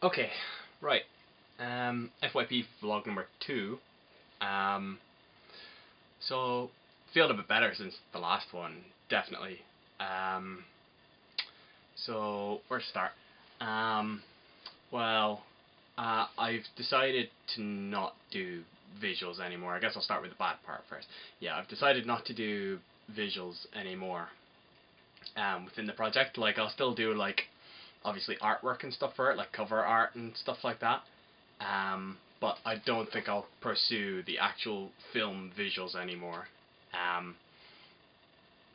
Okay, right. FYP vlog number 2. Um, so, feeling a bit better since the last one, definitely. Um, where to start? Um, well, I've decided to not do visuals anymore. I guess I'll start with the bad part first. Yeah, I've decided not to do visuals anymore within the project. Like, I'll still do, like, obviously artwork and stuff for it, like cover art and stuff like that. But I don't think I'll pursue the actual film visuals anymore.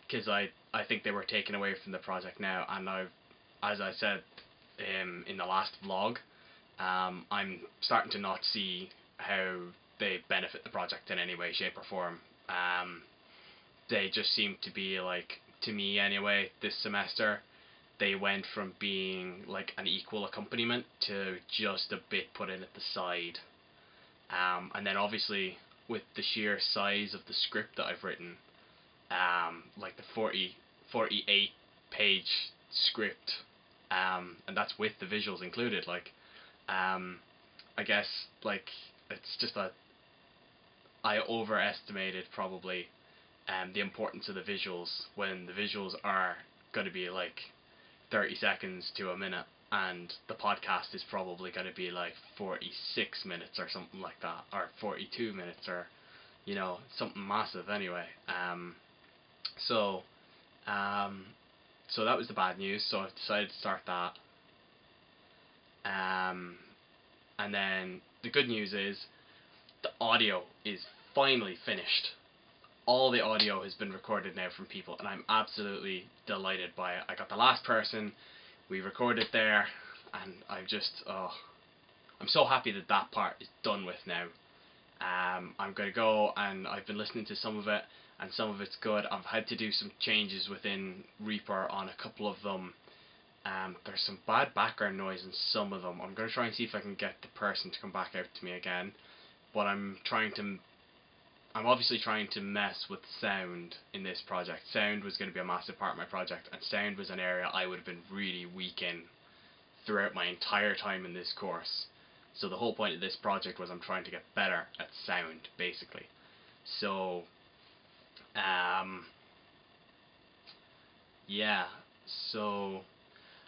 Because I think they were taken away from the project now, and as I said in the last vlog, I'm starting to not see how they benefit the project in any way, shape, or form. They just seem to be like, to me anyway, this semester, they went from being like an equal accompaniment to just a bit put in at the side. And then obviously with the sheer size of the script that I've written, like the 48 page script, and that's with the visuals included, like, I guess, like, it's just that I overestimated probably the importance of the visuals when the visuals are going to be like 30 seconds to a minute, and the podcast is probably going to be like 46 minutes or something like that, or 42 minutes, or something massive anyway. So um, so that was the bad news. So I decided to start that. And then the good news is the audio is finally finished. All the audio has been recorded now from people, and I'm absolutely delighted by it. I got the last person, we recorded there, and I'm so happy that that part is done with now. I'm going to go, and I've been listening to some of it, and some of it's good. I've had to do some changes within Reaper on a couple of them. There's some bad background noise in some of them. I'm going to try and see if I can get the person to come back out to me again, but I'm obviously trying to mess with sound in this project. Sound was going to be a massive part of my project, and sound was an area I would have been really weak in throughout my entire time in this course. So the whole point of this project was I'm trying to get better at sound, basically. So, yeah, so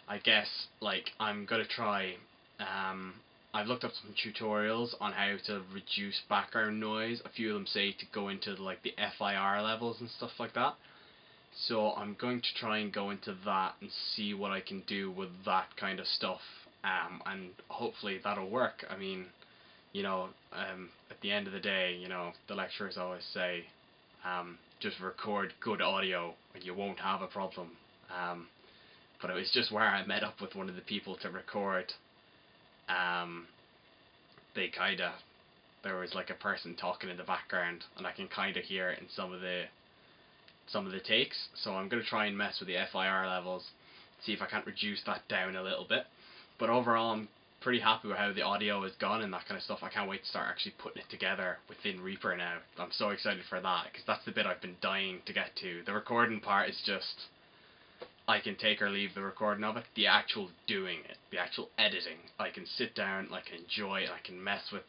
I guess, like, I'm going to try, I've looked up some tutorials on how to reduce background noise. A few of them say to go into, like, the FIR levels and stuff like that. So I'm going to try and go into that and see what I can do with that kind of stuff, and hopefully that'll work. I mean, at the end of the day, the lecturers always say, just record good audio and you won't have a problem. But it was just where I met up with one of the people to record. They there was like a person talking in the background, and I can kind of hear it in some of the takes. So I'm going to try and mess with the FIR levels, see if I can't reduce that down a little bit. But overall, I'm pretty happy with how the audio has gone and that kind of stuff. I can't wait to start actually putting it together within Reaper now. I'm so excited for that, because that's the bit I've been dying to get to. The recording part is just, I can take or leave the recording of it. The actual doing it, the actual editing, I can sit down, I can enjoy it, I can mess with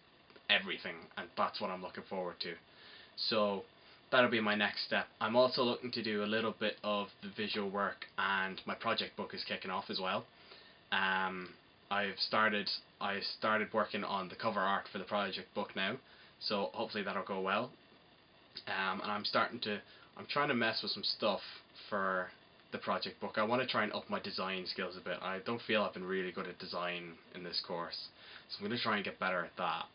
everything, and that's what I'm looking forward to. So that'll be my next step. I'm also looking to do a little bit of the visual work, and my project book is kicking off as well. I started working on the cover art for the project book now, so hopefully that'll go well. And I'm trying to mess with some stuff for the project book. I want to try and up my design skills a bit. I don't feel I've been really good at design in this course, so I'm going to try and get better at that.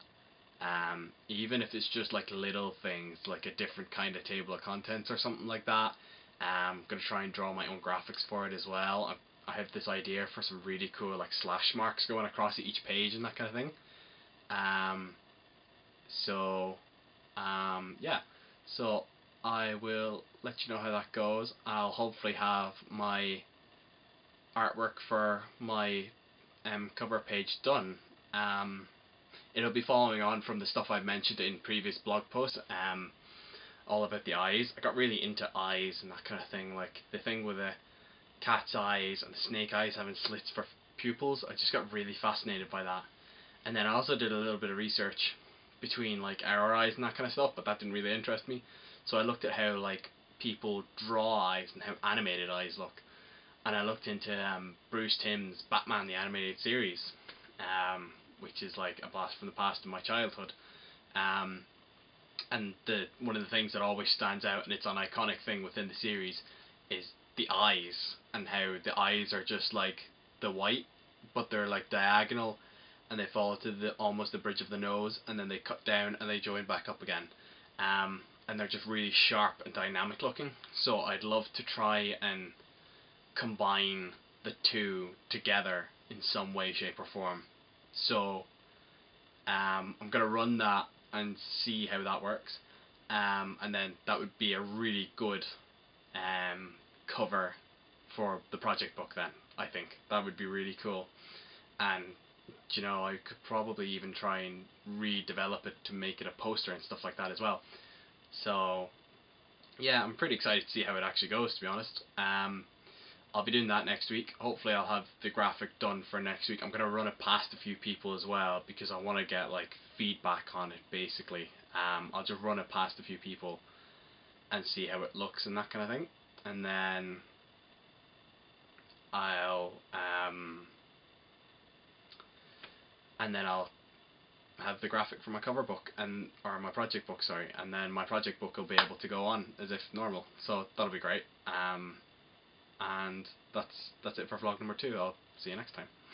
Even if it's just like little things, like a different kind of table of contents or something like that. I'm going to try and draw my own graphics for it as well. I have this idea for some really cool like slash marks going across each page and that kind of thing. Yeah, so I will let you know how that goes. I'll hopefully have my artwork for my cover page done. It'll be following on from the stuff I've mentioned in previous blog posts, all about the eyes. I got really into eyes and that kind of thing, like the thing with the cat's eyes and the snake eyes having slits for pupils. I just got really fascinated by that. And then I also did a little bit of research between like our eyes and that kind of stuff, but that didn't really interest me. So I looked at how like people draw eyes and how animated eyes look, and I looked into Bruce Timm's Batman the Animated Series, which is like a blast from the past in my childhood. Um, and one of the things that always stands out, and it's an iconic thing within the series, is the eyes, and how the eyes are just like the white, but they're like diagonal, and they fall to the almost the bridge of the nose, and then they cut down and they join back up again. And they're just really sharp and dynamic looking. So I'd love to try and combine the two together in some way, shape, or form. So I'm gonna run that and see how that works. And then that would be a really good cover for the project book. Then I think that would be really cool. And you know, I could probably even try and redevelop it to make it a poster and stuff like that as well. So yeah, I'm pretty excited to see how it actually goes, to be honest. I'll be doing that next week. Hopefully I'll have the graphic done for next week. I'm going to run it past a few people as well, because I want to get like feedback on it basically. I'll just run it past a few people and see how it looks and that kind of thing. And then I'll have the graphic for my cover book, or my project book, sorry, and then my project book will be able to go on as if normal. So that'll be great. And that's it for vlog number 2. I'll see you next time.